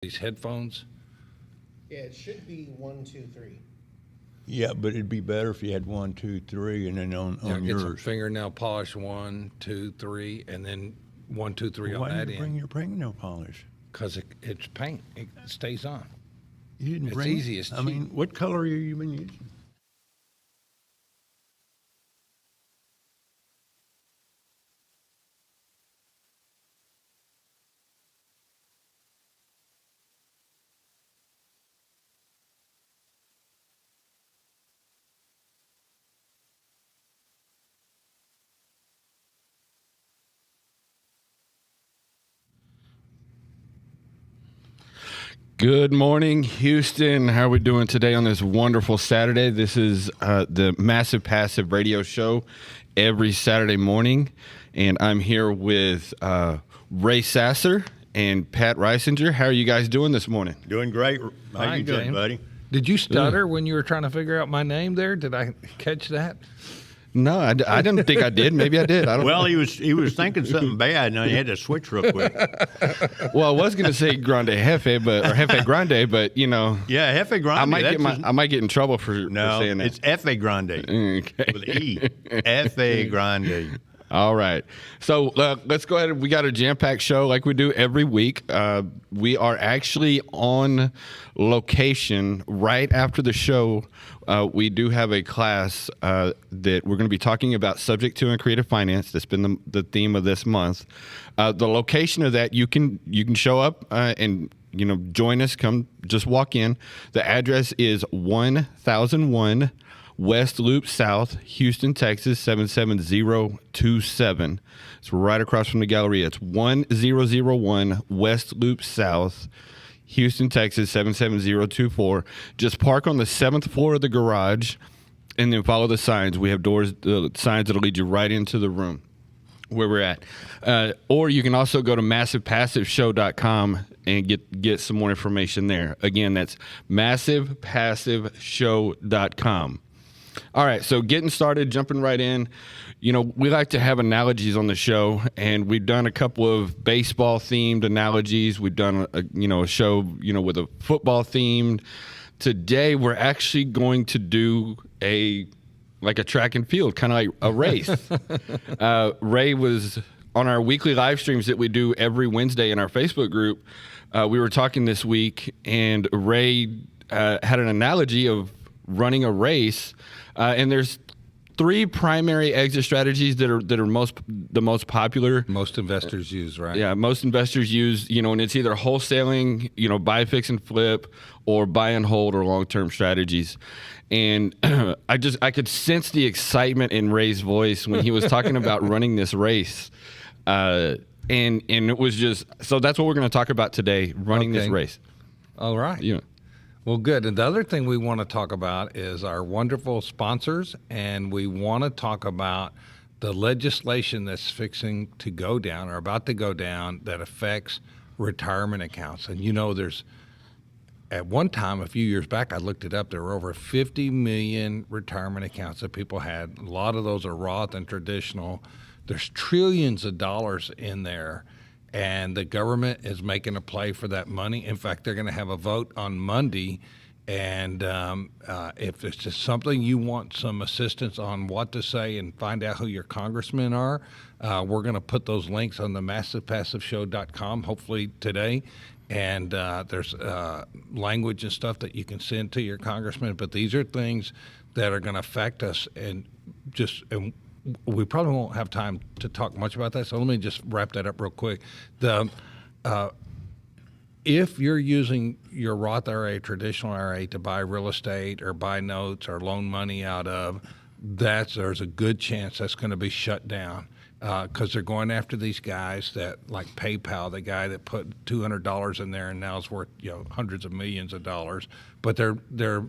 these headphones. Yeah, it should be 1, 2, 3. Yeah, but it'd be better if you had 1, 2, 3, and then on Get some yours. fingernail polish, 1, 2, 3, and then 1, 2, 3 on Why that did you bring end. your fingernail polish? Because it's paint. It stays on. You didn't It's bring easy, it? it's I cheap. mean, what color are you been using? Good morning, Houston. How are we doing today on this wonderful Saturday? This is the Massive Passive Radio Show every Saturday morning, and I'm here with Ray Sasser and Pat Reisinger. How are you guys doing this morning? Doing great. How Hi, you doing, James. buddy? Did you stutter when you were trying to figure out my name there? Did I catch that? No, I didn't think I did. Maybe I did. I don't. Well, he was thinking something bad, and he had to switch real quick. Well, I was going to say Grande Jefe, but or Jefe Grande, but you know, Yeah, Jefe Grande. I might get in trouble for saying that. it's F.A. Grande Okay. with an E. F.A. Grande. All right. So let's go ahead. We got a jam-packed show like we do every week. We are actually on location right after the show. We do have a class that we're going to be talking about subject to and creative finance. That's been the theme of this month. The location of that, you can show up and join us. Come, just walk in. The address is 1001 West Loop South, Houston, Texas, 77027. It's right across from the Galleria. It's 1001 West Loop South, Houston, Texas, 77024. Just park on the 7th floor of the garage and then follow the signs. We have signs that'll lead you right into the room where we're at. Or you can also go to massivepassiveshow.com and get some more information there. Again, that's massivepassiveshow.com. All right, so getting started, jumping right in. We like to have analogies on the show, and we've done a couple of baseball-themed analogies. We've done a show, with a football-themed. Today, we're actually going to do a track and field, kind of like a race. Ray was on our weekly live streams that we do every Wednesday in our Facebook group. We were talking this week, and Ray had an analogy of running a race. And there's 3 primary exit strategies that are the most popular. Most investors use, right? Yeah, most investors use, and it's either wholesaling, buy, fix, and flip, or buy and hold, or long-term strategies. And I could sense the excitement in Ray's voice when he was talking about running this race. And it was just, so that's what we're going to talk about today, running this race. All right. Yeah. Well, good. And the other thing we want to talk about is our wonderful sponsors, and we want to talk about the legislation that's fixing to go down or about to go down that affects retirement accounts. And there's, at one time, a few years back, I looked it up, there were over 50 million retirement accounts that people had. A lot of those are Roth and traditional. There's trillions of dollars in there. And the government is making a play for that money. In fact, they're going to have a vote on Monday. And if it's just something you want some assistance on what to say and find out who your congressmen are, we're going to put those links on the massivepassiveshow.com hopefully today. And there's language and stuff that you can send to your congressman. But these are things that are going to affect us and we probably won't have time to talk much about that, so let me just wrap that up real quick. If you're using your Roth IRA, traditional IRA, to buy real estate or buy notes or loan money out of, there's a good chance that's going to be shut down because they're going after these guys that, like PayPal, the guy that put $200 in there and now is worth hundreds of millions of dollars. But they're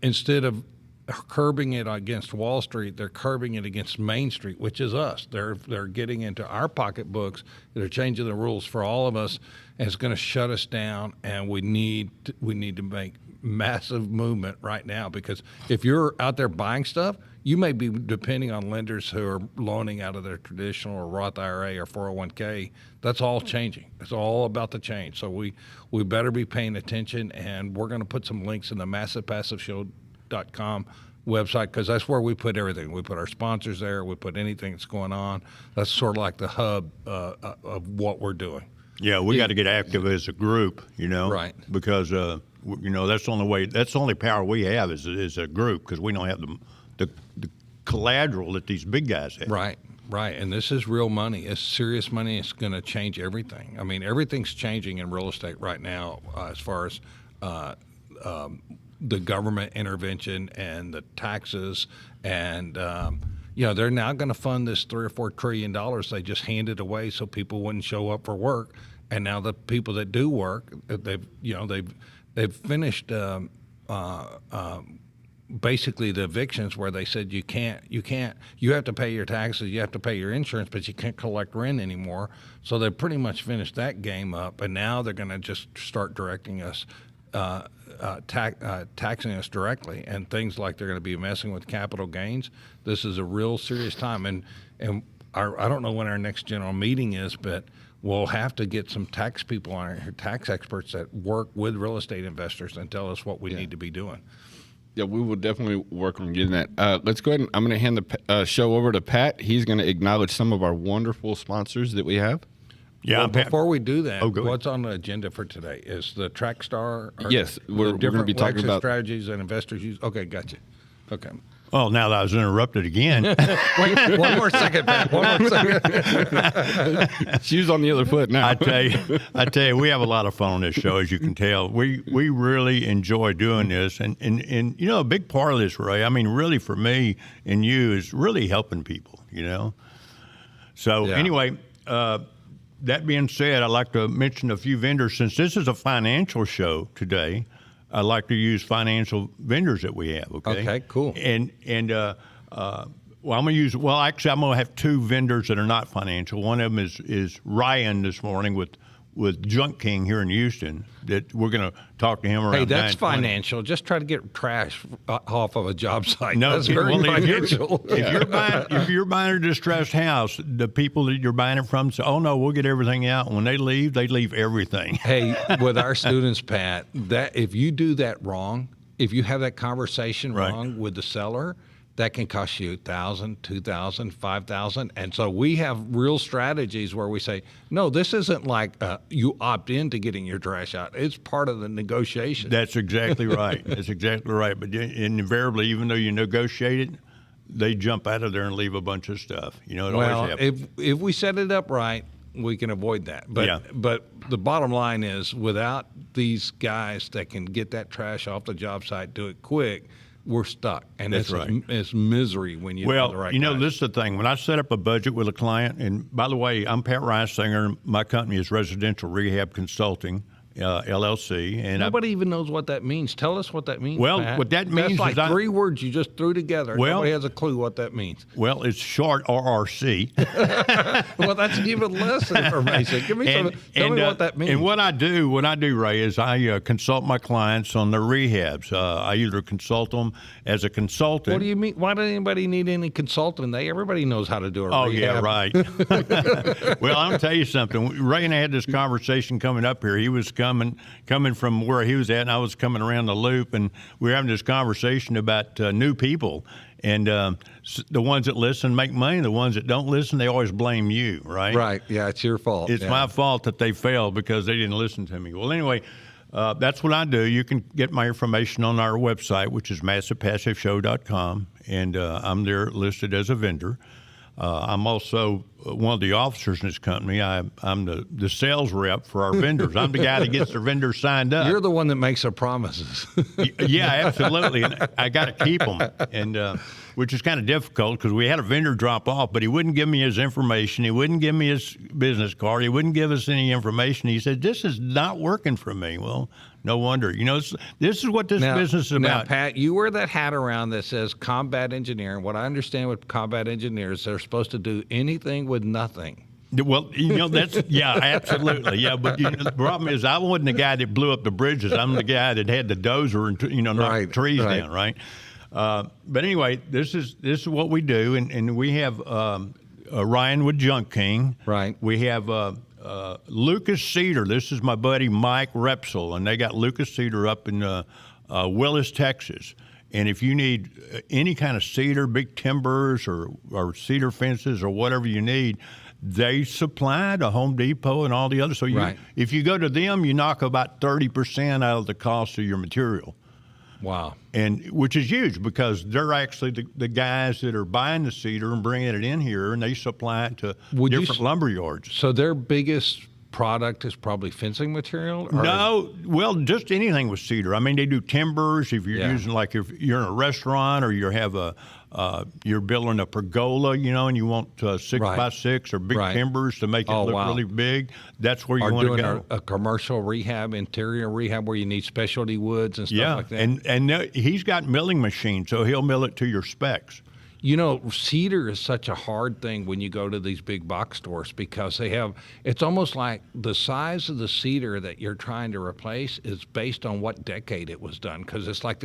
instead of curbing it against Wall Street. They're curbing it against Main Street, which is us. They're getting into our pocketbooks. They're changing the rules for all of us, and it's going to shut us down. And we need to make massive movement right now, because if you're out there buying stuff, you may be depending on lenders who are loaning out of their traditional or Roth IRA or 401k. That's all changing. It's all about to change. So we better be paying attention, and we're going to put some links in the MassivePassiveShow.com website, because that's where we put everything. We put our sponsors there. We put anything that's going on. That's sort of like the hub of what we're doing. Yeah, we got to get active as a group, Right. Because that's the only way. That's the only power we have is a group, because we don't have the collateral that these big guys have. Right. And this is real money. It's serious money. It's going to change everything. I mean, everything's changing in real estate right now, as far as the government intervention and the taxes, and they're now going to fund this $3 or $4 trillion they just handed away so people wouldn't show up for work. And now the people that do work, they've finished basically the evictions, where they said you have to pay your taxes, you have to pay your insurance, but you can't collect rent anymore. So they pretty much finished that game up, and now they're going to just start directing us, taxing us directly, and things like they're going to be messing with capital gains. This is a real serious time, and I don't know when our next general meeting is, but we'll have to get some tax people on here, tax experts that work with real estate investors, and tell us what we need to be doing. Yeah, we will definitely work on getting that. Let's go ahead and I'm going to hand the show over to Pat. He's going to acknowledge some of our wonderful sponsors that we have. Yeah. Well, before we do that, go ahead. what's on the agenda for today? Is the Trackstar? Yes, we're going to be talking about strategies that investors use. Okay, gotcha. Okay. Well, now that I was interrupted again. Wait, one more second, Pat. One more second. Shoes on the other foot now. I tell you, we have a lot of fun on this show, as you can tell. We really enjoy doing this, and a big part of this, Ray. I mean, really for me and you is really helping people. So anyway, that being said, I'd like to mention a few vendors. Since this is a financial show today, I like to use financial vendors that we have. Okay, cool. And I'm going to use. Well, actually, I'm going to have two vendors that are not financial. One of them is Ryan this morning with Junk King here in Houston. That we're going to talk to him around. Hey, that's 9:20. financial. Just try to get trash off of a job site. No, that's very financial. If you're buying a distressed house, the people that you're buying it from say, "Oh no, we'll get everything out." And when they leave everything. Hey, with our students, Pat, that if you do that wrong, if you have that conversation wrong with the seller, that can cost you $1,000, $2,000, $5,000. And so we have real strategies where we say, no, this isn't like you opt into getting your trash out. It's part of the negotiation. That's exactly right. That's exactly right. But invariably, even though you negotiate it, they jump out of there and leave a bunch of stuff. It always happens. If we set it up right, we can avoid that. But the bottom line is, without these guys that can get that trash off the job site, do it quick, we're stuck. And That's right. It's misery when you Well, do the right guys. this is the thing. When I set up a budget with a client, and by the way, I'm Pat Reisinger. My company is Residential Rehab Consulting, LLC. And Nobody even knows what that means. Tell us what that means, Well, Pat. what that means That's like is three words you just threw together. Well- Nobody has a clue what that means. Well, it's short RRC. Well, that's even less information. Tell me what that means. And what I do, Ray, is I consult my clients on their rehabs. I either consult them as a consultant. What do you mean? Why does anybody need any consulting? Everybody knows how to do a Oh, rehab. yeah, right. Well, I'm going to tell you something. Ray and I had this conversation coming up here. He was coming from where he was at, and I was coming around the loop, and we were having this conversation about new people. And the ones that listen make money. The ones that don't listen, they always blame you, right? Right. Yeah, it's your fault. It's my fault that they failed because they didn't listen to me. Well, anyway, that's what I do. You can get my information on our website, which is MassivePassiveShow.com, and I'm there listed as a vendor. I'm also one of the officers in this company. I'm the sales rep for our vendors. I'm the guy that gets their vendors signed up. You're the one that makes their promises. Yeah, absolutely. And I got to keep them. And which is kind of difficult because we had a vendor drop off, but he wouldn't give me his information. He wouldn't give me his business card. He wouldn't give us any information. He said, "This is not working for me." Well, no wonder. This is what this business is about. Now, Pat, you wear that hat around that says combat engineer. And what I understand with combat engineers, they're supposed to do anything with nothing. Well, that's, yeah, absolutely. Yeah, but the problem is I wasn't the guy that blew up the bridges. I'm the guy that had the dozer and, knocked trees down, right? But anyway, this is what we do. And we have Ryan with Junk King. Right. We have Lucas Cedar. This is my buddy Mike Repsold, and they got Lucas Cedar up in Willis, Texas. And if you need any kind of cedar, big timbers or cedar fences or whatever you need, they supply to Home Depot and all the others. So if you go to them, you knock about 30% out of the cost of your material. Wow. And which is huge because they're actually the guys that are buying the cedar and bringing it in here, and they supply it to different lumber yards. So their biggest product is probably fencing material? No, well, just anything with cedar. I mean, they do timbers. If you're using, like, if you're in a restaurant or you have you're building a pergola, and you want 6x6 or big timbers to make it look really big, that's where you want to go. A commercial rehab, interior rehab, where you need specialty woods and stuff like that. And he's got milling machines, so he'll mill it to your specs. Cedar is such a hard thing when you go to these big box stores because it's almost like the size of the cedar that you're trying to replace is based on what decade it was done. Because it's like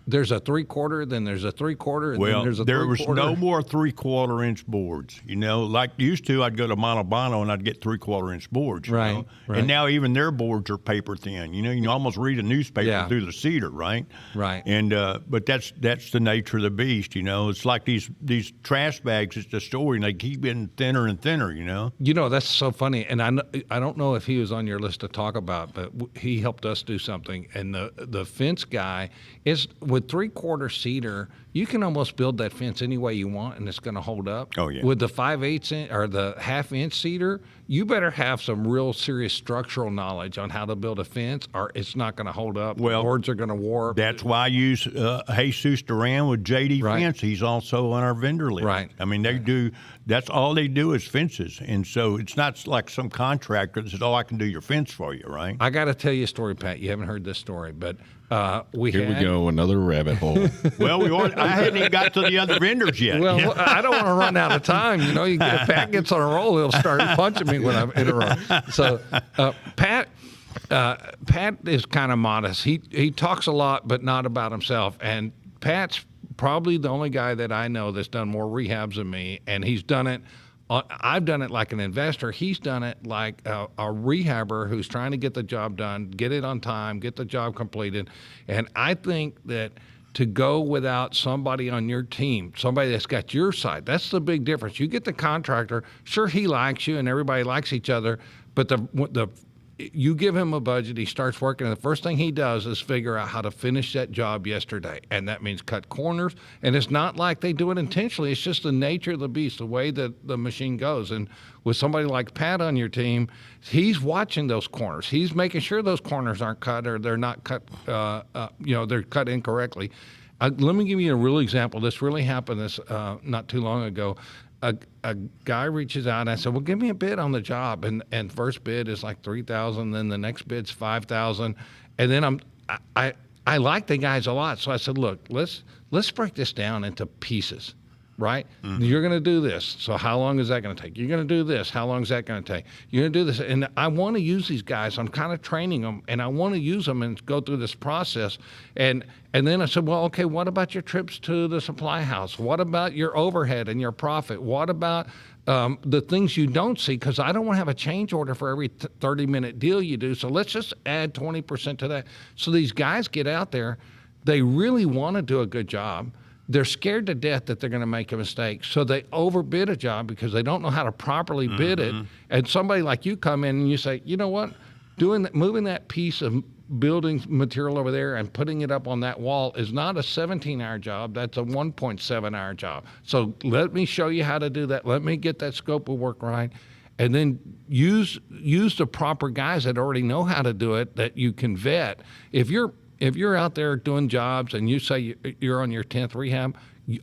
there's a 3/4, then there's a 3/4, and then there's a 3/4. There was no more 3/4 inch boards. Like used to, I'd go to Montebano and I'd get 3/4 inch boards. Right. And now even their boards are paper thin. You can almost read a newspaper through the cedar, right? Right. And but that's the nature of the beast. It's like these trash bags at the store, and they keep getting thinner and thinner. That's so funny, and I don't know if he was on your list to talk about, but he helped us do something. And the fence guy is with 3/4 cedar, you can almost build that fence any way you want, and it's going to hold up. Oh yeah. With the 5/8 inch or the 1/2 inch cedar, you better have some real serious structural knowledge on how to build a fence, or it's not going to hold up. Well, the boards are going to warp. That's why I use Jesus Duran with JD Fence. He's also on our vendor list. Right. I mean, they do. That's all they do is fences, and so it's not like some contractor that says, "Oh, I can do your fence for you," right? I got to tell you a story, Pat. You haven't heard this story, but we go, another rabbit hole. Well, I hadn't even got to the other vendors yet. Well, I don't want to run out of time. If Pat gets on a roll, he'll start punching me when I'm interrupted. So, Pat is kind of modest. He talks a lot, but not about himself. And Pat's probably the only guy that I know that's done more rehabs than me, and he's done it. I've done it like an investor. He's done it like a rehabber who's trying to get the job done, get it on time, get the job completed. And I think that to go without somebody on your team, somebody that's got your side, that's the big difference. You get the contractor, sure, he likes you and everybody likes each other, but you give him a budget, he starts working, and the first thing he does is figure out how to finish that job yesterday. And that means cut corners. And it's not like they do it intentionally. It's just the nature of the beast, the way that the machine goes. And with somebody like Pat on your team, he's watching those corners. He's making sure those corners aren't cut or they're not cut, they're cut incorrectly. Let me give you a real example. This really happened not too long ago. A guy reaches out and I said, well, give me a bid on the job. And first bid is like $3,000. Then the next bid's $5,000. And then I like the guys a lot. So I said, look, let's break this down into pieces, right? Mm-hmm. You're going to do this. So how long is that going to take? You're going to do this. How long is that going to take? You're going to do this. And I want to use these guys. I'm kind of training them, and I want to use them and go through this process. And then I said, well, okay, what about your trips to the supply house? What about your overhead and your profit? What about the things you don't see? Because I don't want to have a change order for every 30-minute deal you do. So let's just add 20% to that. So these guys get out there. They really want to do a good job. They're scared to death that they're going to make a mistake. So they overbid a job because they don't know how to properly bid it. And somebody like you come in and you say, you know what? Moving that piece of building material over there and putting it up on that wall is not a 17-hour job. That's a 1.7-hour job. So let me show you how to do that. Let me get that scope of work right. And then use the proper guys that already know how to do it that you can vet. If you're out there doing jobs and you say you're on your 10th rehab,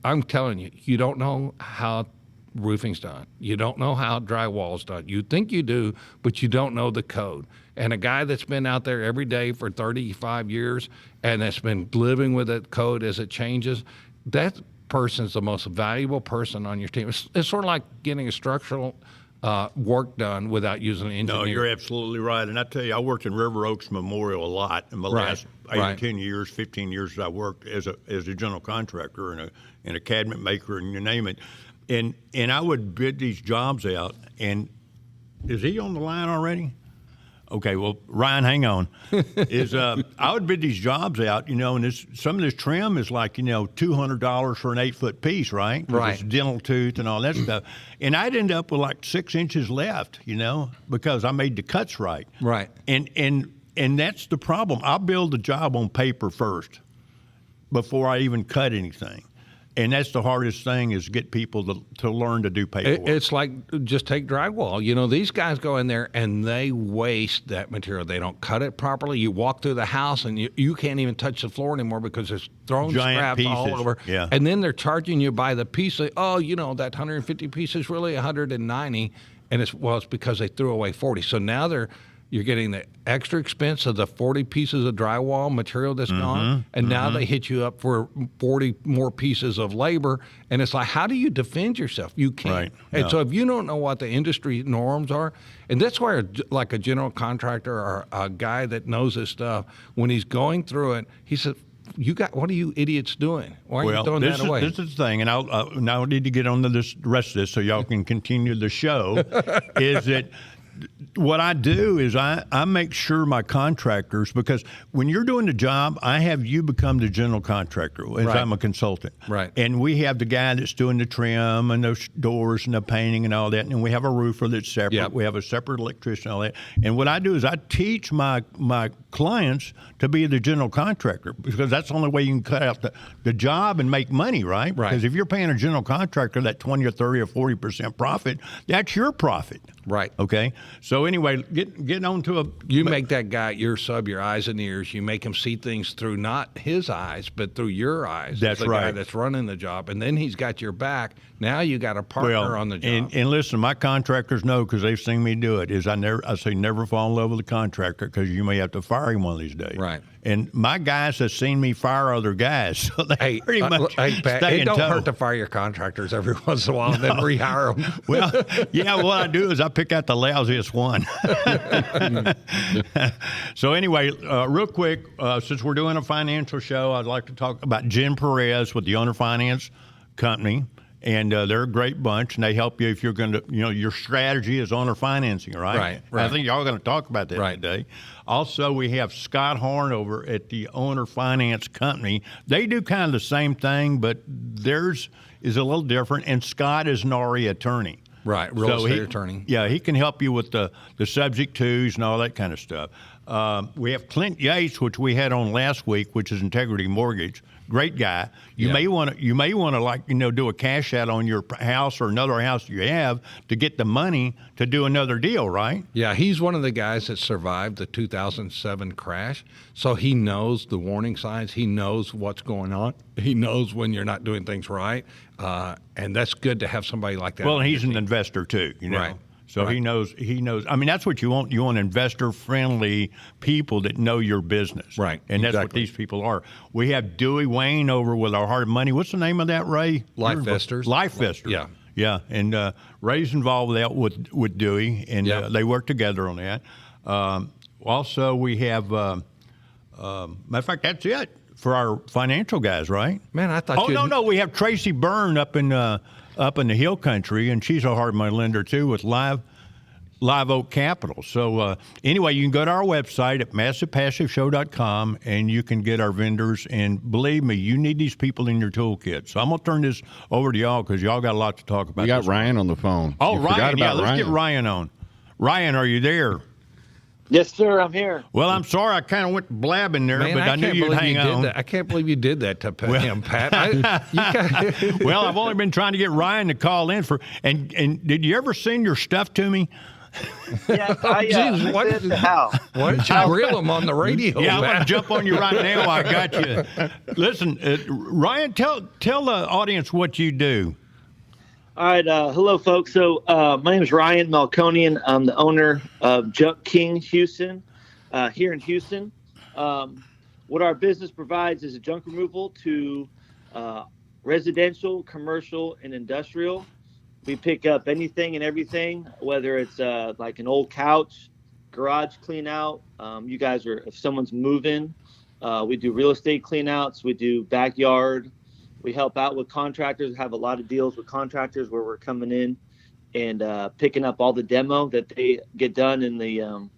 I'm telling you, you don't know how roofing's done. You don't know how drywall's done. You think you do, but you don't know the code. And a guy that's been out there every day for 35 years and that's been living with that code as it changes, that person's the most valuable person on your team. It's sort of like getting a structural work done without using an engineer. No, you're absolutely right. And I tell you, I worked in River Oaks Memorial a lot in the last 8 or 10 years, 15 years I worked as a general contractor and a cabinet maker and you name it. And I would bid these jobs out. And is he on the line already? Okay, well, Ryan, hang on. I would bid these jobs out, and some of this trim is like, $200 for an 8-foot piece, right? Right. It's dental tooth and all that stuff. And I'd end up with like 6 inches left, because I made the cuts right. Right. And that's the problem. I build the job on paper first before I even cut anything. And that's the hardest thing is get people to learn to do paperwork. It's like just take drywall. These guys go in there and they waste that material. They don't cut it properly. You walk through the house and you can't even touch the floor anymore because there's thrown Giant scraps pieces. all over. Yeah. And then they're charging you by the piece. That 150 piece is really 190. And it's because they threw away 40. So now you're getting the extra expense of the 40 pieces of drywall material that's gone, and now they hit you up for 40 more pieces of labor, and it's like, how do you defend yourself? You can't. Right. And No. so if you don't know what the industry norms are, and that's where like a general contractor or a guy that knows this stuff, when he's going through it, he said, what are you idiots doing? Why are you throwing that away? This is the thing, and now I need to get on to the rest of this so y'all can continue the show, is that what I do is I make sure my contractors, because when you're doing the job, I have you become the general contractor as Right. I'm a consultant. Right. And we have the guy that's doing the trim and those doors and the painting and all that. And we have a roofer that's separate. Yep. We have a separate electrician and all that. And what I do is I teach my clients to be the general contractor, because that's the only way you can cut out the job and make money, right? Right. Because if you're paying a general contractor that 20 or 30 or 40% profit, that's your profit. Right. Okay. So anyway, get on to You make that guy your sub, your eyes and ears. You make him see things through not his eyes, but through your eyes. That's the guy right. that's running the job, and then he's got your back. Now you got a partner on the job. And listen, my contractors know, because they've seen me do it, is I say never fall in love with a contractor, because you may have to fire him one of these days. Right. And my guys have seen me fire other guys, so they pretty much Pat, stay it in don't tow. hurt to fire your contractors every once in a while and then rehire them. Well, yeah, what I do is I pick out the lousiest one. So anyway, real quick, since we're doing a financial show, I'd like to talk about Jen Perez with the Owner Finance Company. And they're a great bunch, and they help you if you're going to, your strategy is owner financing, right? Right. I think y'all are going to talk about that today. Also, we have Scott Horne over at the Owner Finance Company. They do kind of the same thing, but theirs is a little different, and Scott is an RE attorney. Right, real estate attorney. Yeah, he can help you with the subject twos and all that kind of stuff. We have Clint Yates, which we had on last week, which is Integrity Mortgage. Great guy. You may want to do a cash out on your house or another house you have to get the money to do another deal, right? Yeah, he's one of the guys that survived the 2007 crash, so he knows the warning signs. He knows what's going on. He knows when you're not doing things right, and that's good to have somebody like that. Well, and he's an investor too, Right. So he knows. I mean, that's what you want. You want investor-friendly people that know your business. Right, And that's what exactly. these people are. We have Dewey Wayne over with our hard money. What's the name of that, Ray? LifeVestors. LifeVestors. Yeah. Yeah. And Ray's involved with that with Dewey, and Yeah. they work together on that. Also, we have, matter of fact, that's it for our financial guys, right? Man, I thought No. We have Tracy Byrne up in the Hill Country, and she's a hard money lender too with Live Oak Capital. So anyway, you can go to our website at massivepassiveshow.com, and you can get our vendors. And believe me, you need these people in your toolkit. So I'm gonna turn this over to y'all, because y'all got a lot to talk about. We got this Ryan on the phone. Oh, You forgot Ryan, yeah, about let's get Ryan on. Ryan, are you there? Yes, sir. I'm here. Well, I'm sorry, I kind of went blabbing there, Man, but I knew can't you'd believe hang you on. did that. I can't believe you did that to him, Pat. Well, I've only been trying to get Ryan to call in and did you ever send your stuff to me? Yeah, Jeez, I what said is- to Hal. Why don't you grill him on the radio? Yeah, I'm going to man? jump on you right now. I got you. Listen, Ryan, tell the audience what you do. All right, hello, folks. So my name is Ryan Malconian. I'm the owner of Junk King Houston here in Houston. What our business provides is a junk removal to residential, commercial, and industrial. We pick up anything and everything, whether it's like an old couch, garage clean out. You guys are, if someone's moving, we do real estate clean outs. We do backyard. We help out with contractors, have a lot of deals with contractors where we're coming in and picking up all the demo that they get done in the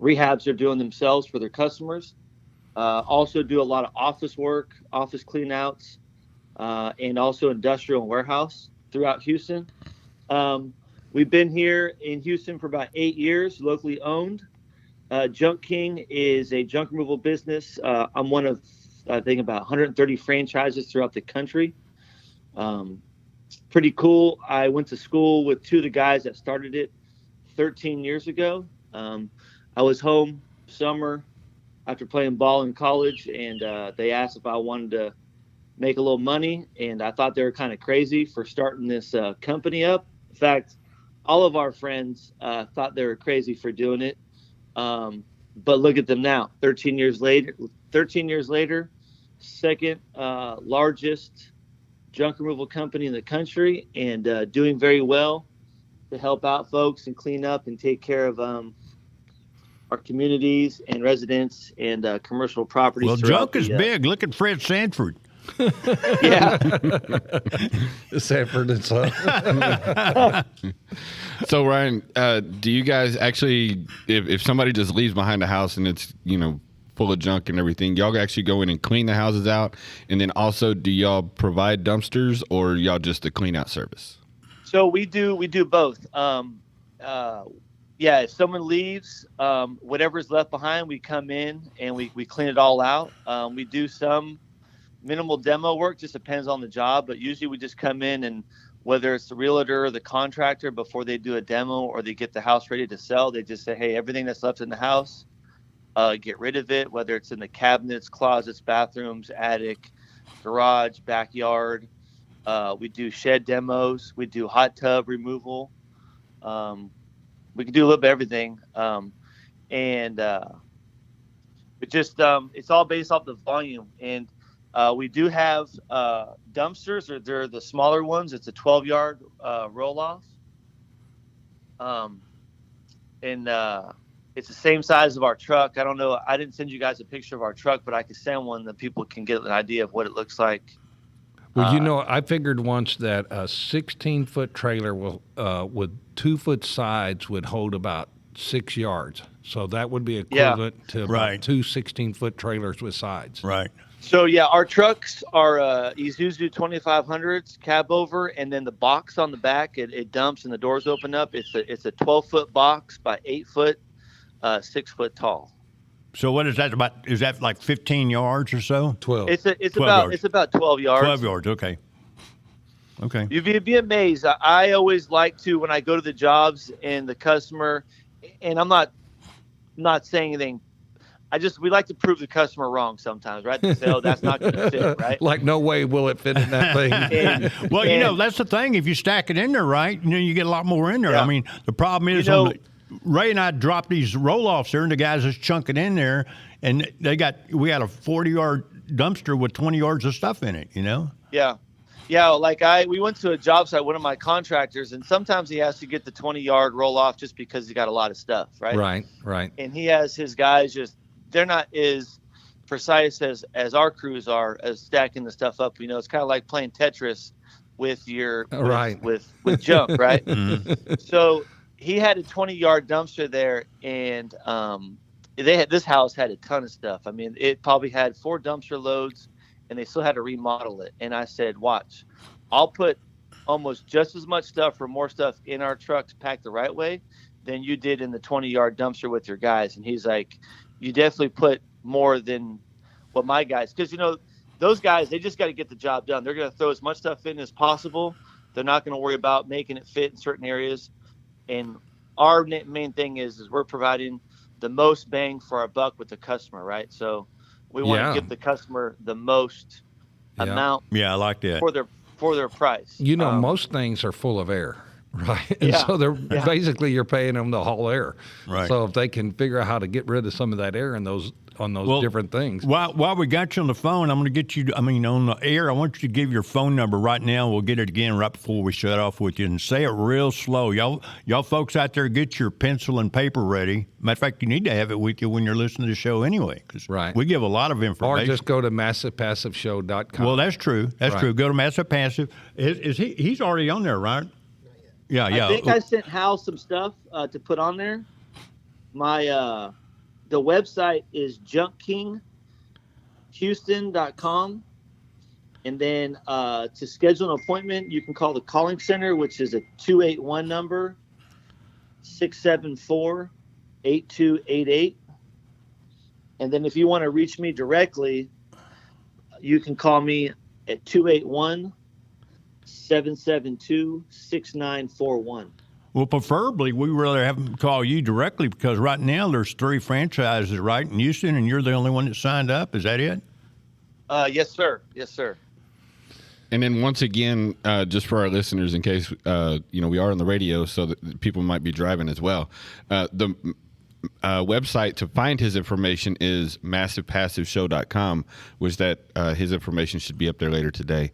rehabs they're doing themselves for their customers. Also do a lot of office work, office clean outs, and also industrial and warehouse throughout Houston. We've been here in Houston for about 8 years, locally owned. Junk King is a junk removal business. I'm one of, I think, about 130 franchises throughout the country. Pretty cool. I went to school with two of the guys that started it 13 years ago. I was home summer after playing ball in college, and they asked if I wanted to make a little money, and I thought they were kind of crazy for starting this company up. In fact, all of our friends thought they were crazy for doing it. But look at them now, 13 years later, second largest junk removal company in the country, and doing very well to help out folks and clean up and take care of our communities and residents and commercial properties. Well, throughout junk is big. Look at Fred Sanford. Yeah. Sanford and Son. So Ryan, do you guys actually, if somebody just leaves behind the house and it's full of junk and everything, y'all actually go in and clean the houses out, and then also do y'all provide dumpsters, or y'all just the clean out service? So we do both. If someone leaves, whatever's left behind, we come in and we clean it all out. We do some minimal demo work, just depends on the job, but usually we just come in, and whether it's the realtor or the contractor, before they do a demo or they get the house ready to sell, they just say, hey, everything that's left in the house, get rid of it, whether it's in the cabinets, closets, bathrooms, attic, garage, backyard. We do shed demos. We do hot tub removal. We can do a little bit of everything. It's all based off the volume. And we do have dumpsters, or they're the smaller ones. It's a 12-yard roll-off. It's the same size of our truck. I don't know. I didn't send you guys a picture of our truck, but I could send one that people can get an idea of what it looks like. Well, I figured once that a 16-foot trailer with 2-foot sides would hold about 6 yards. So that would be equivalent to about two 16-foot trailers with sides. Right. So, yeah, our trucks are Isuzu 2500s, cab over, and then the box on the back, it dumps and the doors open up. It's a 12-foot box by 8 foot, 6 foot tall. So what is that about? Is that like 15 yards or so? 12. It's 12 about yards. it's about 12 yards. 12 yards. Okay. Okay. You'd be amazed. I always like to, when I go to the jobs and the customer, and I'm not saying anything. We like to prove the customer wrong sometimes, right? They say, oh, that's not going to fit, right? Like, no way will it fit in that thing. Well, that's the thing. If you stack it in there right, you get a lot more in there. Yeah. I mean, the problem is Ray and I dropped these roll-offs there, and the guys just chunking in there, and we got a 40-yard dumpster with 20 yards of stuff in it, Yeah. Yeah, like we went to a job site, one of my contractors, and sometimes he has to get the 20-yard roll-off just because he got a lot of stuff, right? Right. And he has his guys they're not as precise as our crews are as stacking the stuff up. It's kind of like playing Tetris with with junk, right? Mm-hmm. So he had a 20-yard dumpster there, and this house had a ton of stuff. I mean, it probably had 4 dumpster loads, and they still had to remodel it. And I said, watch, I'll put almost just as much stuff or more stuff in our trucks packed the right way than you did in the 20-yard dumpster with your guys. And he's like, you definitely put more than what my guys, because those guys, they just got to get the job done. They're going to throw as much stuff in as possible. They're not going to worry about making it fit in certain areas. And our main thing is we're providing the most bang for our buck with the customer, right? So we want to Yeah. give the customer the most Yeah. amount Yeah, I like that. for their price. You know, most things are full of air, right? And Yeah. so they're Yeah. basically you're paying them the whole air. Right. So if they can figure out how to get rid of some of that air in those different things. While we got you on the phone, I'm going to get you, on the air, I want you to give your phone number right now. We'll get it again right before we shut off with you, and say it real slow. Y'all folks out there, get your pencil and paper ready. Matter of fact, you need to have it with you when you're listening to the show anyway, because Right. we give a lot of information. Or just go to massivepassiveshow.com. Well, that's true. That's Right. true. Go to Massive Passive. Is he? He's already on there, right? Yeah, yeah. I think I sent Hal some stuff to put on there. My the website is junkinghouston.com. And then to schedule an appointment, you can call the calling center, which is a 281 number, 674-8288. And then if you want to reach me directly, you can call me at 281-772-6941. Well, preferably, we rather have them call you directly, because right now there's 3 franchises, right, in Houston, and you're the only one that signed up. Is that it? Yes, sir. Yes, sir. And then once again, just for our listeners, in case we are on the radio, so that people might be driving as well. The website to find his information is massivepassiveshow.com, which his information should be up there later today.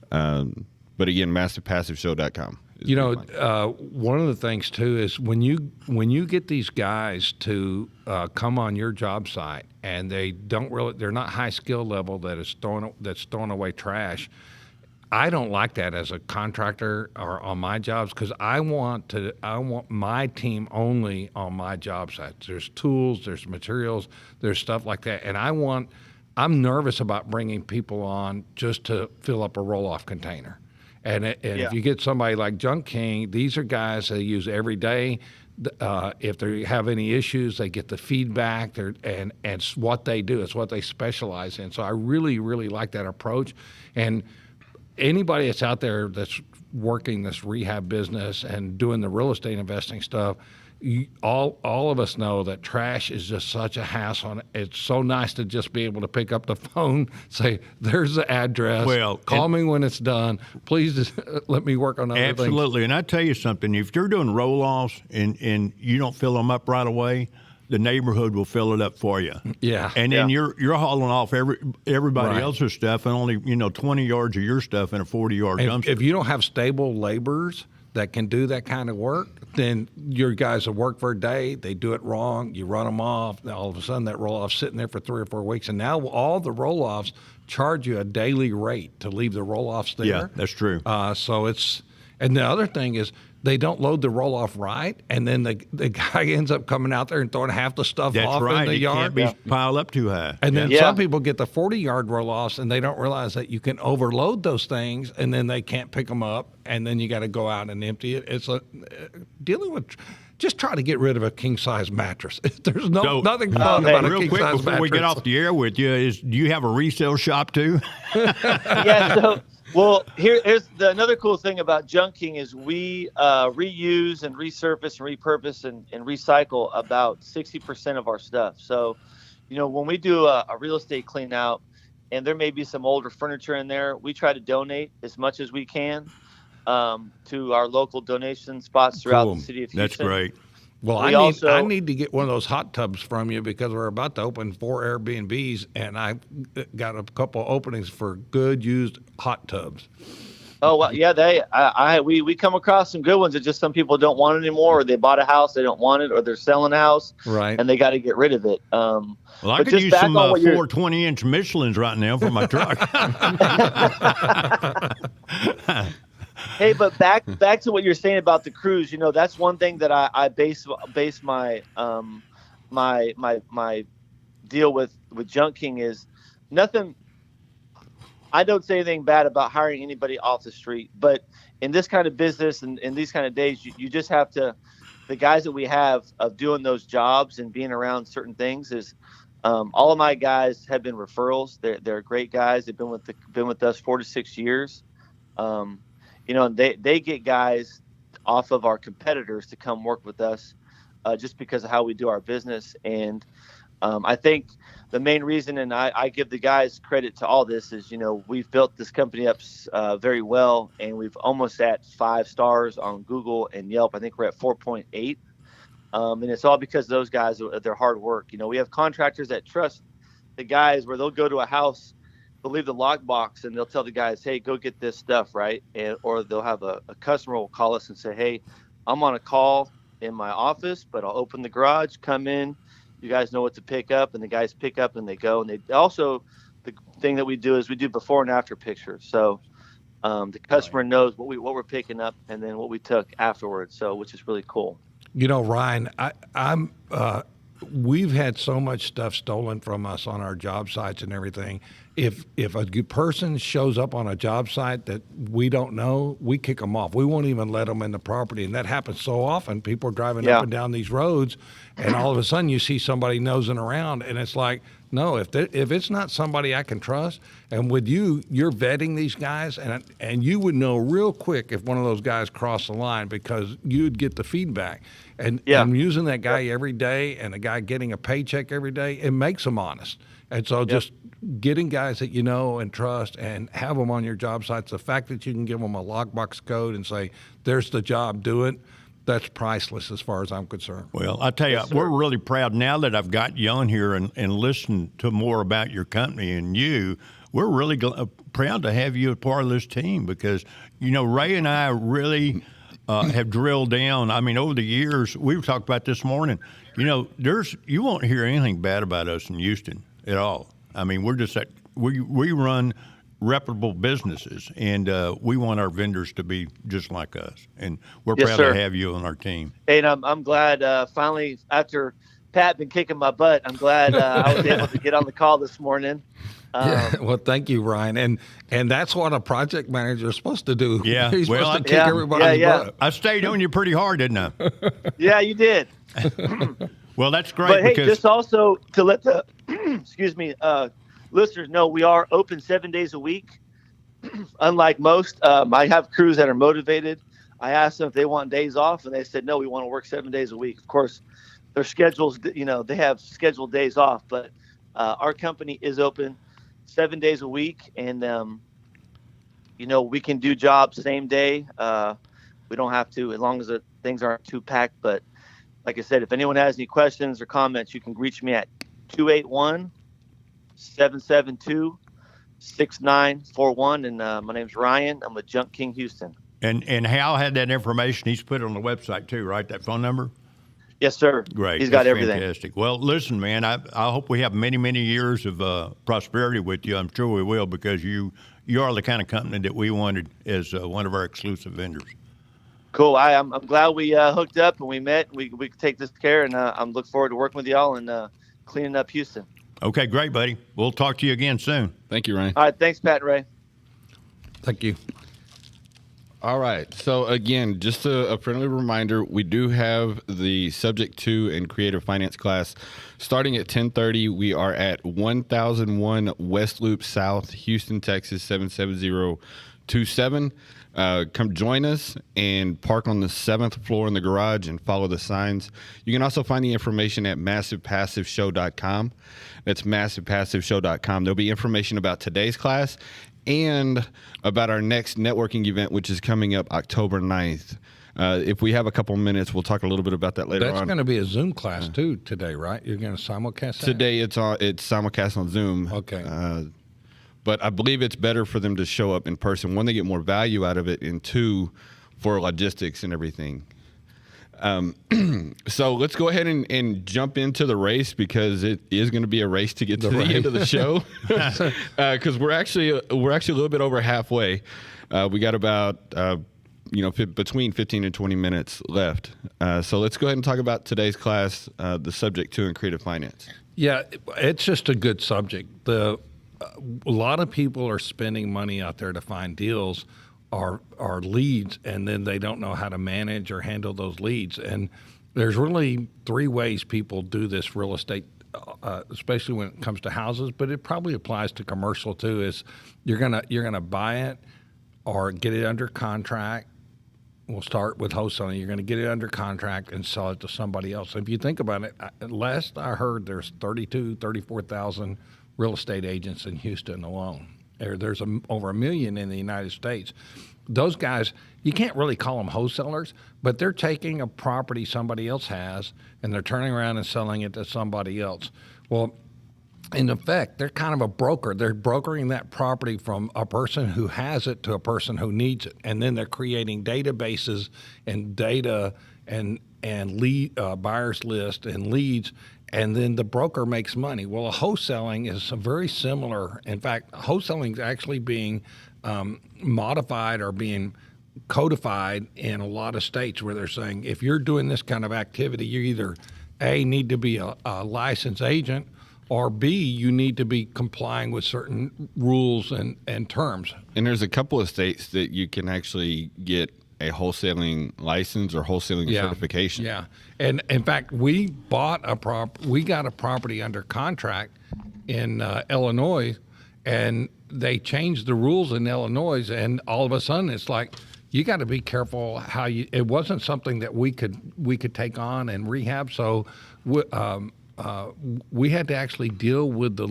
But again, massivepassiveshow.com. One of the things too is when you get these guys to come on your job site and they're not high skill level that's throwing away trash. I don't like that as a contractor or on my jobs, because I want my team only on my job sites. There's tools, there's materials, there's stuff like that, and I'm nervous about bringing people on just to fill up a roll-off container. And if you get somebody like Junk King, these are guys they use every day. If they have any issues, they get the feedback. And it's what they do. It's what they specialize in. So I really, really like that approach. And anybody that's out there that's working this rehab business and doing the real estate investing stuff, all of us know that trash is just such a hassle. And it's so nice to just be able to pick up the phone, say, there's the address, call me when it's done. Please just let me work on other things. Absolutely. And I tell you something, if you're doing roll-offs and you don't fill them up right away, the neighborhood will fill it up for you. Yeah. And then you're hauling off everybody else's stuff, and only 20 yards of your stuff in a 40-yard dumpster. If you don't have stable laborers that can do that kind of work, then your guys will work for a day, they do it wrong, you run them off, and all of a sudden that roll-off's sitting there for 3 or 4 weeks, and now all the roll-offs charge you a daily rate to leave the roll-offs there. Yeah, that's true. And the other thing is they don't load the roll-off right, and then the guy ends up coming out there and throwing half the stuff That's off right. in the It yard. can't be piled up too high. And then some people get the 40-yard roll-offs, and they don't realize that you can overload those things, and then they can't pick them up, and then you got to go out and empty it. It's dealing with. Just try to get rid of a king-size mattress. There's nothing fun about a king-size mattress. Real quick, before we get off the air with you, do you have a resale shop too? Yeah. Well, here's another cool thing about Junking is we reuse and resurface and repurpose and recycle about 60% of our stuff. So, when we do a real estate clean out and there may be some older furniture in there, we try to donate as much as we can to our local donation spots throughout the city of Houston. That's great. Well, I need to get one of those hot tubs from you, because we're about to open 4 Airbnbs, and I've got a couple openings for good used hot tubs. Oh, well, yeah, we come across some good ones that just some people don't want it anymore, or they bought a house, they don't want it, or they're selling a house, right? And they got to get rid of it. Well, I could use some 420-inch Michelins right now for my truck. Hey, but back to what you're saying about the cruise. That's one thing that I base my my deal with Junk King is nothing. I don't say anything bad about hiring anybody off the street, but in this kind of business and in these kind of days, you just have to. The guys that we have of doing those jobs and being around certain things is. All of my guys have been referrals. They're great guys. They've been with us 4 to 6 years. And they get guys off of our competitors to come work with us, just because of how we do our business. And I think the main reason, and I give the guys credit to all this, is, we've built this company up very well, and we've almost at 5 stars on Google and Yelp. I think we're at 4.8. And it's all because of those guys, their hard work. We have contractors that trust the guys, where they'll go to a house, they'll leave the lockbox, and they'll tell the guys, hey, go get this stuff, right? Or they'll have a customer will call us and say, hey, I'm on a call in my office, but I'll open the garage, come in. You guys know what to pick up, and the guys pick up and they go. And they also, the thing that we do is we do before and after pictures. So the customer knows what we're picking up and then what we took afterwards. So, which is really cool. Ryan, we've had so much stuff stolen from us on our job sites and everything. If a good person shows up on a job site that we don't know, we kick them off. We won't even let them in the property, and that happens so often. People are driving up and down these roads, and all of a sudden you see somebody nosing around, and it's like, no, if it's not somebody I can trust, and with you're vetting these guys, and you would know real quick if one of those guys crossed the line, because you'd get the feedback. And I'm using that guy every day, and a guy getting a paycheck every day, it makes them honest. And so just getting guys that you know and trust and have them on your job sites, the fact that you can give them a lockbox code and say, there's the job, do it, that's priceless as far as I'm concerned. Well, I tell you, we're really proud now that I've got you on here and listened to more about your company and you. We're really proud to have you a part of this team because, Ray and I really have drilled down. I mean, over the years, we've talked about this morning, you won't hear anything bad about us in Houston at all. I mean, we're just we run reputable businesses, and we want our vendors to be just like us. And we're proud to have you on our team. And I'm glad finally, after Pat been kicking my butt, I'm glad I was able to get on the call this morning. Well, thank you, Ryan. And that's what a project manager is supposed to do. Yeah. He's supposed to kick everybody's butt. I stayed on you pretty hard, didn't I? Yeah, you did. Well, that's great. But hey, just also to let the listeners know, we are open 7 days a week. Unlike most, I have crews that are motivated. I asked them if they want days off, and they said, no, we want to work 7 days a week. Of course, their schedules, they have scheduled days off, but our company is open 7 days a week, and we can do jobs same day. We don't have to, as long as things aren't too packed. But like I said, if anyone has any questions or comments, you can reach me at 281-772-6941. And my name's Ryan. I'm with Junk King Houston. And Hal had that information. He's put it on the website too, right? That phone number? Yes, sir. Great. He's got everything. Fantastic. Well, listen, man, I hope we have many, many years of prosperity with you. I'm sure we will, because you are the kind of company that we wanted as one of our exclusive vendors. Cool. I'm glad we hooked up and we met. We could take this care, and I'm looking forward to working with y'all and cleaning up Houston. Okay, great, buddy. We'll talk to you again soon. Thank you, Ryan. All right. Thanks, Pat and Ray. Thank you. All right. So again, just a friendly reminder, we do have the Subject to and Creative Finance class starting at 10:30. We are at 1001 West Loop South, Houston, Texas 77027. Come join us and park on the 7th floor in the garage and follow the signs. You can also find the information at massivepassiveshow.com. That's massivepassiveshow.com. There'll be information about today's class and about our next networking event, which is coming up October 9th. If we have a couple minutes, we'll talk a little bit about that later on. That's going to be a Zoom class too today, right? You're going to simulcast that? Today it's simulcast on Zoom. Okay. But I believe it's better for them to show up in person. One, they get more value out of it, and two, for logistics and everything. So let's go ahead and jump into the race, because it is going to be a race to get to the end of the show. Because we're actually a little bit over halfway. We got about between 15 and 20 minutes left. So let's go ahead and talk about today's class, the Subject to and Creative Finance. Yeah, it's just a good subject. A lot of people are spending money out there to find deals or leads, and then they don't know how to manage or handle those leads. And there's really 3 ways people do this real estate, especially when it comes to houses, but it probably applies to commercial too. Is you're gonna buy it or get it under contract, we'll start with wholesaling. You're going to get it under contract and sell it to somebody else. If you think about it, last I heard, there's 34,000 real estate agents in Houston alone. There's over 1 million in the United States. Those guys, you can't really call them wholesalers, but they're taking a property somebody else has and they're turning around and selling it to somebody else. Well, in effect, they're kind of a broker. They're brokering that property from a person who has it to a person who needs it, and then they're creating databases and data and lead buyers list and leads, and then the broker makes money. Well, wholesaling is very similar. In fact, wholesaling is actually being modified or being codified in a lot of states where they're saying if you're doing this kind of activity, you either A, need to be a licensed agent, or B, you need to be complying with certain rules and terms. And there's a couple of states that you can actually get a wholesaling license or wholesaling certification. Yeah, and in fact, we got a property under contract in Illinois, and they changed the rules in Illinois, and all of a sudden it's like you got to be careful how you. It wasn't something that we could take on and rehab, so. We had to actually deal with the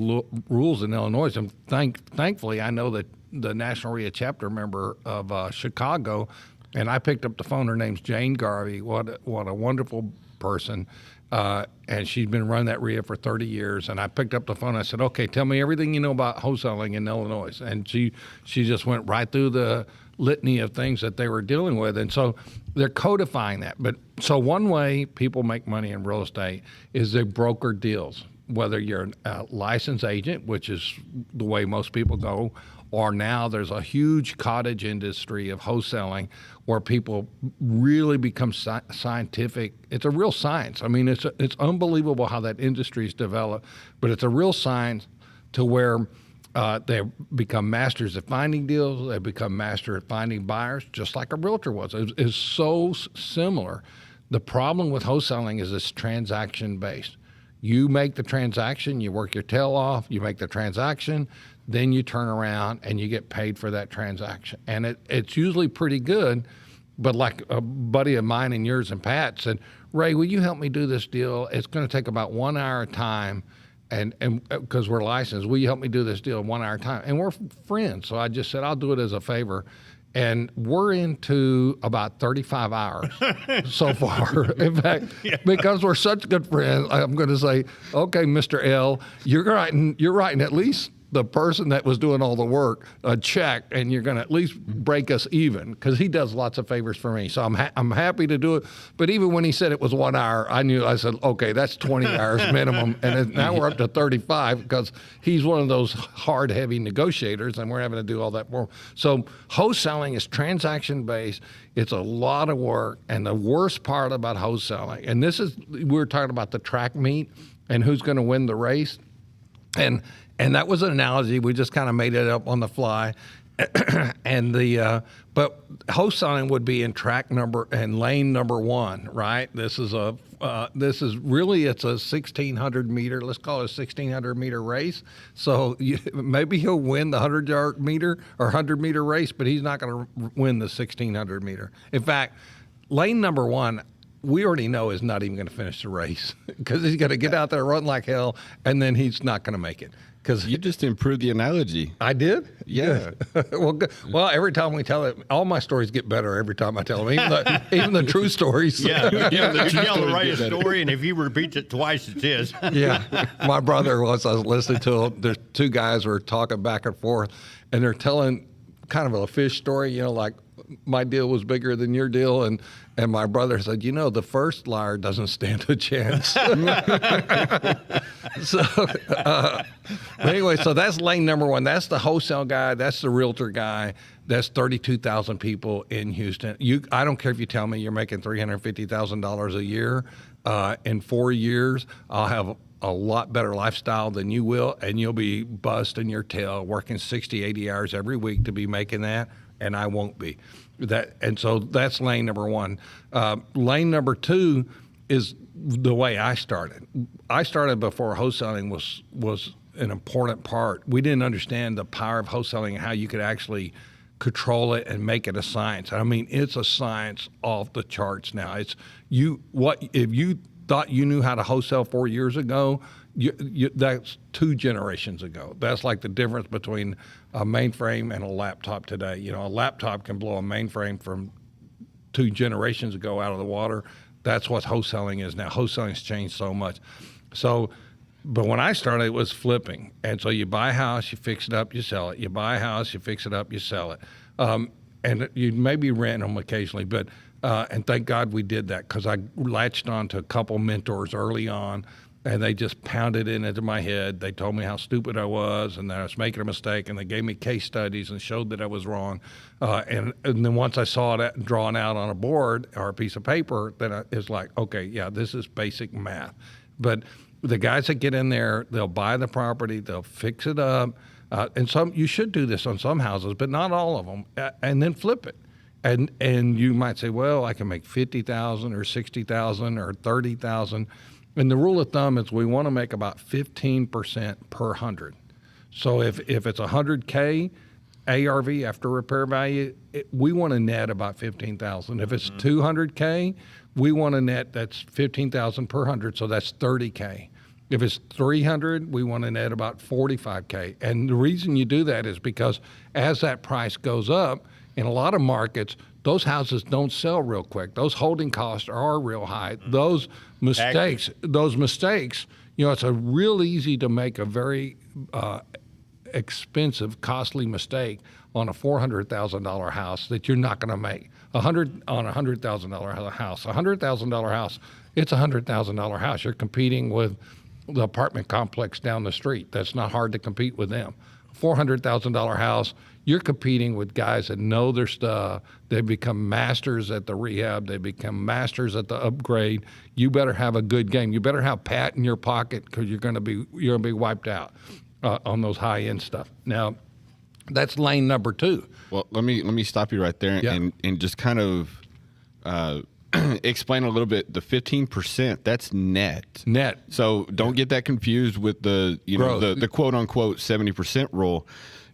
rules in Illinois, and thankfully, I know that the National RIA chapter member of Chicago, and I picked up the phone. Her name's Jane Garvey. What a wonderful person, and she's been running that RIA for 30 years. And I picked up the phone. And I said, "Okay, tell me everything you know about wholesaling in Illinois." And she just went right through the litany of things that they were dealing with, and so they're codifying that. But so one way people make money in real estate is they broker deals, whether you're a licensed agent, which is the way most people go, or now there's a huge cottage industry of wholesaling where people really become scientific. It's a real science. I mean, it's unbelievable how that industry's developed, but it's a real science to where they become masters at finding deals. They become master at finding buyers, just like a realtor was. It's so similar. The problem with wholesaling is it's transaction-based. You make the transaction, you work your tail off, you make the transaction, then you turn around and you get paid for that transaction. And it's usually pretty good, but like a buddy of mine and yours and Pat said, "Ray, will you help me do this deal? It's going to take about 1 hour of time. And because we're licensed, will you help me do this deal in 1 hour time?" And we're friends. So I just said, "I'll do it as a favor." And we're into about 35 hours so far. In fact, because we're such good friends, I'm going to say, "Okay, Mr. L, you're writing at least the person that was doing all the work a check, and you're going to at least break us even," because he does lots of favors for me. So I'm happy to do it. But even when he said it was 1 hour, I said, okay, that's 20 hours minimum. And now we're up to 35 because he's one of those hard, heavy negotiators, and we're having to do all that for him. So wholesaling is transaction based. It's a lot of work. And the worst part about wholesaling, and we were talking about the track meet and who's going to win the race. And that was an analogy. We just kind of made it up on the fly. And but wholesaling would be in track number and lane number 1, right? It's a 1,600 meter. Let's call it a 1,600 meter race. So maybe he'll win the 100-yard meter or 100-meter race, but he's not going to win the 1,600 meter. In fact, lane number 1, we already know is not even going to finish the race because he's going to get out there, run like hell, and then he's not going to make it. Because you just improved the analogy. I did? Yeah. Well, every time we tell it, all my stories get better every time I tell them, even the true stories. Yeah, you tell the right story, and if he repeats it twice, it's his. Yeah. My brother, once I was listening to him, there's two guys were talking back and forth, and they're telling kind of a fish story, like my deal was bigger than your deal, and my brother said, the first liar doesn't stand a chance. So anyway, so that's lane number 1. That's the wholesale guy. That's the realtor guy. That's 32,000 people in Houston. I don't care if you tell me you're making $350,000 a year. In 4 years, I'll have a lot better lifestyle than you will, and you'll be busting your tail working 60, 80 hours every week to be making that, and I won't be. And so that's lane number 1. Lane number 2 is the way I started. I started before wholesaling was an important part. We didn't understand the power of wholesaling and how you could actually control it and make it a science. I mean, it's a science off the charts now. It's if you thought you knew how to wholesale 4 years ago, that's 2 generations ago. That's like the difference between a mainframe and a laptop today. You know, a laptop can blow a mainframe from 2 generations ago out of the water. That's what wholesaling is now. Wholesaling's changed so much. So, but when I started, it was flipping. And so you buy a house, you fix it up, you sell it. You buy a house, you fix it up, you sell it. And you maybe rent them occasionally, but and thank God we did that, because I latched on to a couple mentors early on, and they just pounded it into my head. They told me how stupid I was and that I was making a mistake, and they gave me case studies and showed that I was wrong. And then once I saw it drawn out on a board or a piece of paper, then it's like, okay, yeah, this is basic math. But the guys that get in there, they'll buy the property, they'll fix it up, and you should do this on some houses, but not all of them, and then flip it. And you might say, well, I can make $50,000 or $60,000 or $30,000. And the rule of thumb is we want to make about 15% per 100. So if it's $100K ARV after repair value, we want to net about $15,000. If it's $200K, we want to net, that's $15,000 per 100, so that's $30K. If it's 300, we want to net about $45K. And the reason you do that is because as that price goes up, in a lot of markets, those houses don't sell real quick. Those holding costs are real high. Those mistakes, you know, it's a real easy to make a very expensive, costly mistake on a $400,000 house that you're not going to make. On a $100,000 house. A $100,000 house, it's a $100,000 house. You're competing with the apartment complex down the street. That's not hard to compete with them. $400,000 house, you're competing with guys that know their stuff. They become masters at the rehab. They become masters at the upgrade. You better have a good game. You better have Pat in your pocket, because you're going to be wiped out on those high end stuff. Now, that's lane number 2. Well, let me stop you right there and just kind of explain a little bit. The 15%, that's net. Net. So don't get that confused with the the quote unquote 70% rule.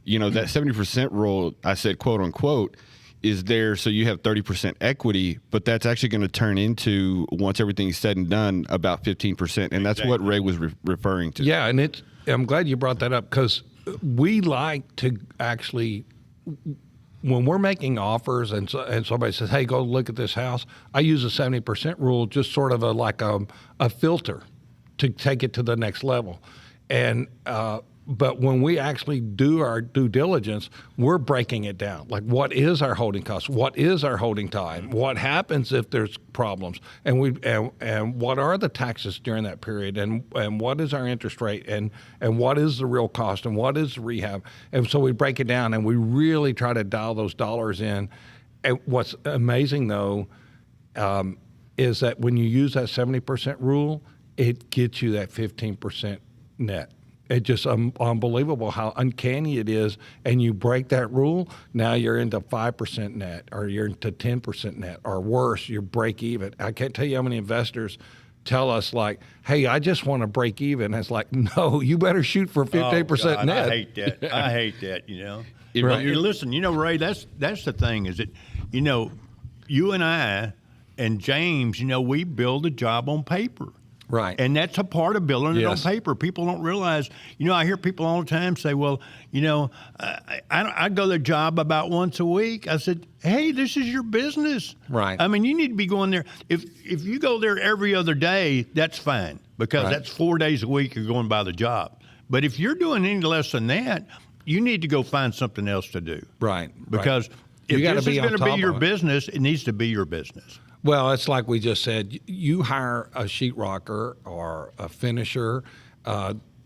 You know, that 70% rule, I said quote unquote, is there so you have 30% equity, but that's actually going to turn into, once everything's said and done, about 15%. And that's what Ray was referring to. Yeah, and I'm glad you brought that up, because we like to actually, when we're making offers and somebody says, hey, go look at this house, I use a 70% rule, just sort of like a filter to take it to the next level. And but when we actually do our due diligence, we're breaking it down. Like, what is our holding cost? What is our holding time? What happens if there's problems? And what are the taxes during that period? And what is our interest rate? And what is the real cost? And what is the rehab? And so we break it down, and we really try to dial those dollars in. And what's amazing, though, is that when you use that 70% rule, it gets you that 15% net. It's just unbelievable how uncanny it is. And you break that rule, now you're into 5% net, or you're into 10% net, or worse, you're break even. I can't tell you how many investors tell us, like, hey, I just want to break even. It's like, no, you better shoot for 15% net. I hate that. I hate that, you know. Right. Listen, you know, Ray, that's the thing, is that, you know, you and I and James, you know, we build a job on paper. Right. And that's a part of building it on paper. People don't realize, you know, I hear people all the time say, well, you know, I go to the job about once a week. I said, hey, this is your business. Right. I mean, you need to be going there. If you go there every other day, that's fine, because that's 4 days a week you're going by the job. But if you're doing any less than that, you need to go find something else to do. Right. Because if this is going to be your business, it needs to be your business. Well, it's like we just said, you hire a sheetrocker or a finisher,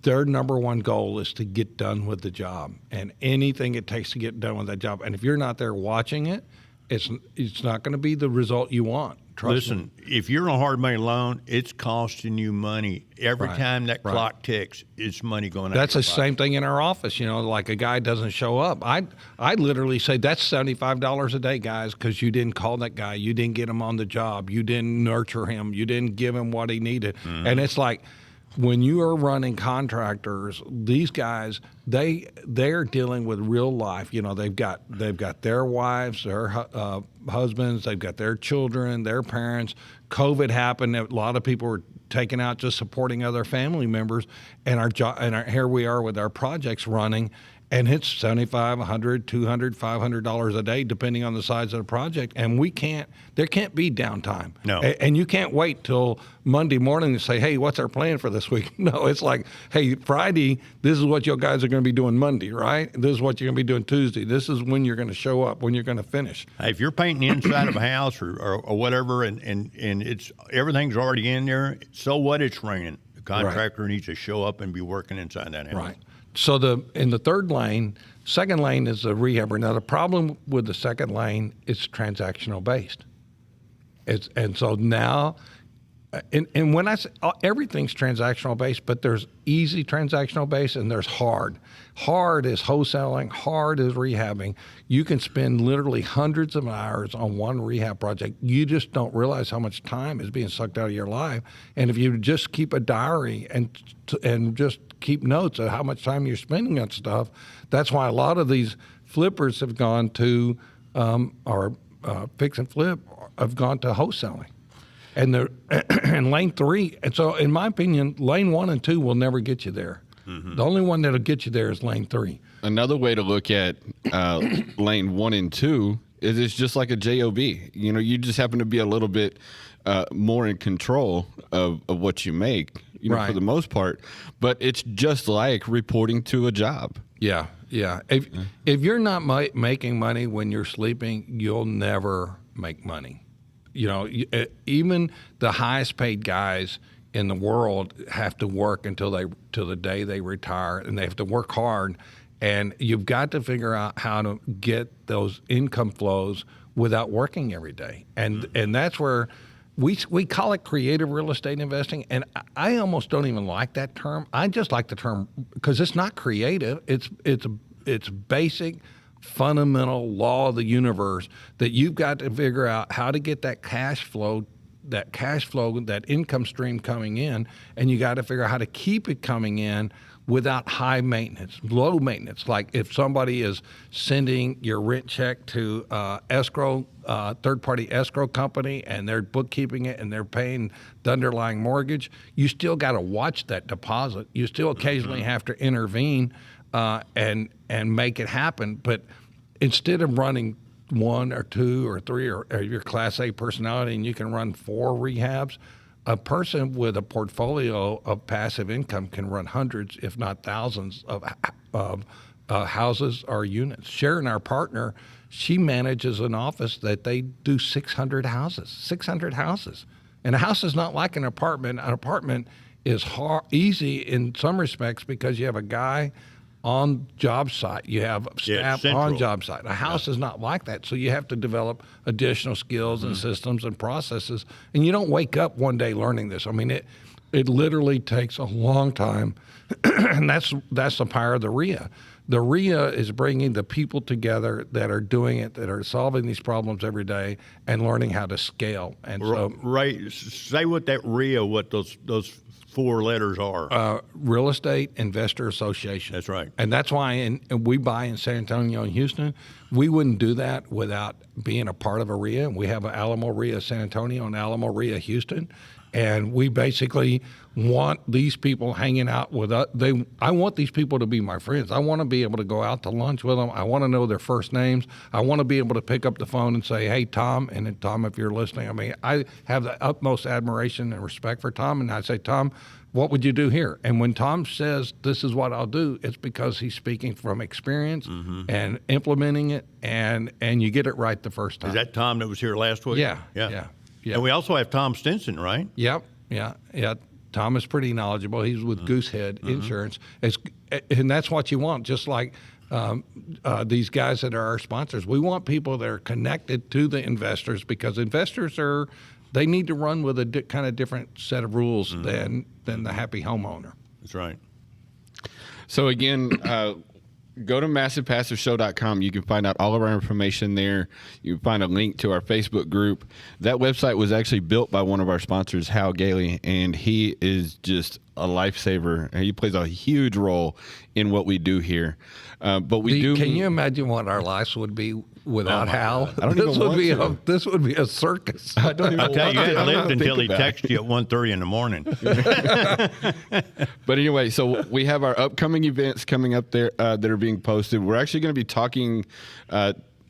their number one goal is to get done with the job, and anything it takes to get done with that job. And if you're not there watching it, it's not going to be the result you want. Listen, if you're on a hard money loan, it's costing you money. Every time that clock ticks, it's money going out. That's the same thing in our office. You know, like a guy doesn't show up. I literally say, that's $75 a day, guys, because you didn't call that guy. You didn't get him on the job. You didn't nurture him. You didn't give him what he needed. Mm-hmm. And it's like, when you are running contractors, these guys they're dealing with real life. You know, they've got their wives, their husbands, they've got their children, their parents. COVID happened. A lot of people were taken out just supporting other family members, and here we are with our projects running. And it's $75, $100, $200, $500 a day, depending on the size of the project. And there can't be downtime. No. And you can't wait till Monday morning to say, hey, what's our plan for this week? No, it's like, hey, Friday, this is what you guys are going to be doing Monday, right? This is what you're going to be doing Tuesday. This is when you're going to show up, when you're going to finish. Hey, if you're painting the inside of a house or whatever, and it's everything's already in there, so what? It's raining. The contractor needs to show up and be working inside that house. Right. So in the third lane, second lane is the rehabber. Now the problem with the second lane is transactional based. And so now, and when I say everything's transactional based, but there's easy transactional based and there's hard. Hard is wholesaling. Hard is rehabbing. You can spend literally hundreds of hours on one rehab project. You just don't realize how much time is being sucked out of your life. And if you just keep a diary and just keep notes of how much time you're spending on stuff, that's why a lot of these flippers have gone to, or fix and flip, have gone to wholesaling. And and lane 3, and so in my opinion, lane 1 and 2 will never get you there. Mm-hmm. The only one that'll get you there is lane 3. Another way to look at lane 1 and 2 is it's just like a job. You know, you just happen to be a little bit more in control of what you make, you know, right, for the most part. But it's just like reporting to a job. Yeah. If you're not making money when you're sleeping, you'll never make money. You know, even the highest paid guys in the world have to work till the day they retire, and they have to work hard. And you've got to figure out how to get those income flows without working every day. And that's where we call it creative real estate investing. And I almost don't even like that term. I just like the term because it's not creative. It's basic, fundamental law of the universe that you've got to figure out how to get that cash flow, that income stream coming in, and you got to figure out how to keep it coming in without high maintenance, low maintenance. Like if somebody is sending your rent check to escrow, third-party escrow company, and they're bookkeeping it and they're paying the underlying mortgage, you still got to watch that deposit. You still occasionally have to intervene and make it happen. But instead of running 1 or 2 or 3 or your Class A personality and you can run 4 rehabs, a person with a portfolio of passive income can run hundreds, if not thousands, of houses or units. Sharon, our partner, she manages an office that they do 600 houses. 600 houses. And a house is not like an apartment. An apartment is easy in some respects because you have a guy on job site. You have staff on job site. A house is not like that. So you have to develop additional skills and systems and processes. And you don't wake up one day learning this. I mean, it literally takes a long time. And that's the power of the RIA. The RIA is bringing the people together that are doing it, that are solving these problems every day and learning how to scale. And so, right, say what that RIA, what those 4 letters are. Real Estate Investor Association. That's right. And that's why we buy in San Antonio and Houston. We wouldn't do that without being a part of a RIA. We have an Alamo RIA San Antonio and Alamo RIA Houston. And we basically want these people hanging out with us. I want these people to be my friends. I want to be able to go out to lunch with them. I want to know their first names. I want to be able to pick up the phone and say, hey, Tom, and then Tom, if you're listening, I mean, I have the utmost admiration and respect for Tom. And I say, Tom, what would you do here? And when Tom says, this is what I'll do, it's because he's speaking from experience and implementing it, and you get it right the first time. Is that Tom that was here last week? Yeah. And we also have Tom Stinson, right? Yep. Yeah. Tom is pretty knowledgeable. He's with Goosehead Insurance. And that's what you want, just like these guys that are our sponsors. We want people that are connected to the investors, because investors they need to run with a kind of different set of rules than the happy homeowner. That's right. So again, go to MassivePassiveShow.com. You can find out all of our information there. You can find a link to our Facebook group. That website was actually built by one of our sponsors, Hal Gailey, and he is just a lifesaver. He plays a huge role in what we do here. But we do. Can you imagine what our lives would be without Hal? I don't even want to. This would be a circus. I don't even I tell you, want you to. hadn't I don't lived until he think about it. texted you at 1:30 in the morning. But anyway, so we have our upcoming events coming up there that are being posted. We're actually going to be talking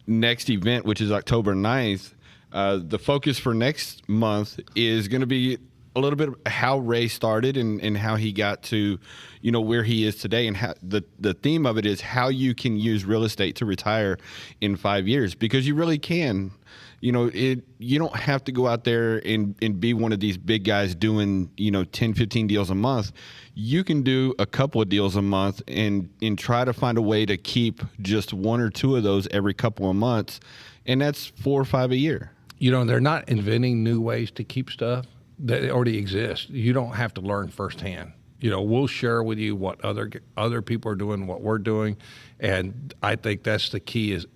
next event, which is October 9th. The focus for next month is going to be a little bit of how Ray started and how he got to, where he is today. And how the theme of it is how you can use real estate to retire in 5 years, because you really can. You don't have to go out there and be one of these big guys doing, 10, 15 deals a month. You can do a couple of deals a month and try to find a way to keep just one or two of those every couple of months. And that's 4 or 5 a year. They're not inventing new ways to keep stuff that already exist. You don't have to learn firsthand. We'll share with you what other people are doing, what we're doing, and I think that's the key. Is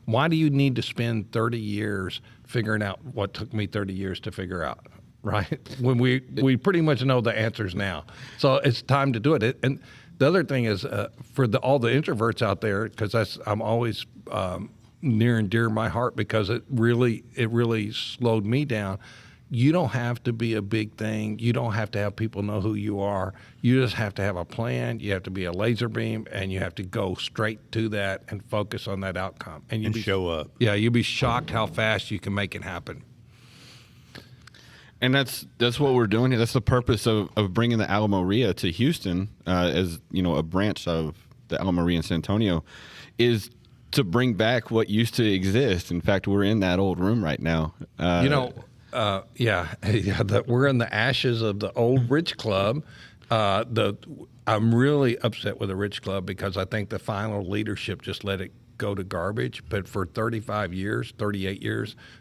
why do you need to spend 30 years figuring out what took me 30 years to figure out, right? When we pretty much know the answers now, so it's time to do it. And the other thing is for all the introverts out there, because I'm always near and dear to my heart, because it really slowed me down. You don't have to be a big thing. You don't have to have people know who you are. You just have to have a plan. You have to be a laser beam, and you have to go straight to that and focus on that outcome. And show up. Yeah, you'll be shocked how fast you can make it happen. And that's what we're doing here. That's the purpose of bringing the Ala Maria to Houston as a branch of the Ala Maria in San Antonio, is to bring back what used to exist. In fact, we're in that old room right now. We're in the ashes of the old Rich Club. I'm really upset with the Rich Club because I think the final leadership just let it go to garbage. But for 38 years,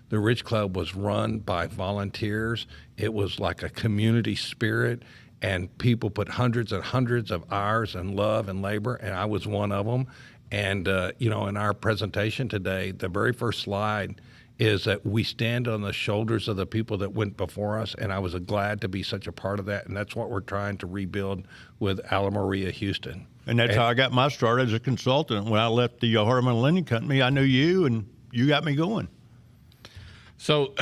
the Rich Club was run by volunteers. It was like a community spirit, and people put hundreds and hundreds of hours and love and labor, and I was one of them. And, in our presentation today, the very first slide is that we stand on the shoulders of the people that went before us, and I was glad to be such a part of that, and that's what we're trying to rebuild with Ala Maria Houston. And that's how I got my start as a consultant. When I left the Hardeman Lending Company, I knew you, and you got me going. So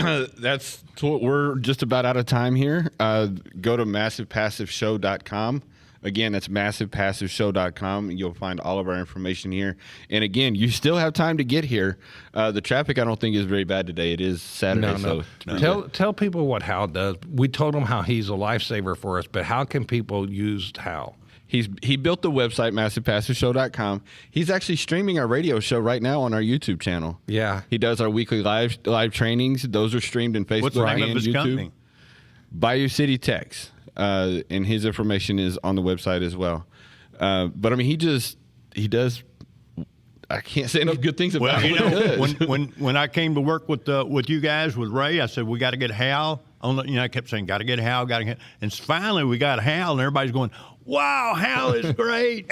we're just about out of time here. Go to massivepassiveshow.com. Again, that's massivepassiveshow.com. You'll find all of our information here. And again, you still have time to get here. The traffic, I don't think, is very bad today. It is Saturday. No. Tell people what Hal does. We told them how he's a lifesaver for us, but how can people use Hal? He built the website, massivepassiveshow.com. He's actually streaming our radio show right now on our YouTube channel. Yeah. He does our weekly live trainings. Those are streamed in Facebook What's the name and of his YouTube. company? Bayou City Techs. And his information is on the website as well. But I mean, he does. I can't say enough good things about him. When I came to work with you guys, with Ray, I said, we got to get Hal. I kept saying, got to get Hal, and finally we got Hal, and everybody's going, wow, Hal is great.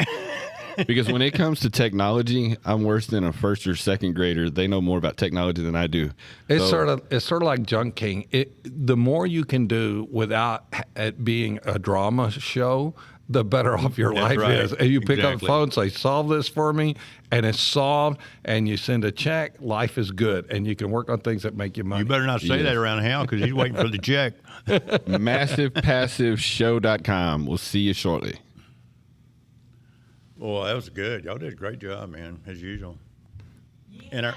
Because when it comes to technology, I'm worse than a first or second grader. They know more about technology than I do. It's sort of like Junk King. The more you can do without it being a drama show, the better off your life is. And you pick up the phone and say, solve this for me, and it's solved, and you send a check, life is good, and you can work on things that make you money. You better not say that around Hal, because he's waiting for the check. MassivePassiveShow.com. We'll see you shortly. Well, that was good. Y'all did a great job, man, as usual. And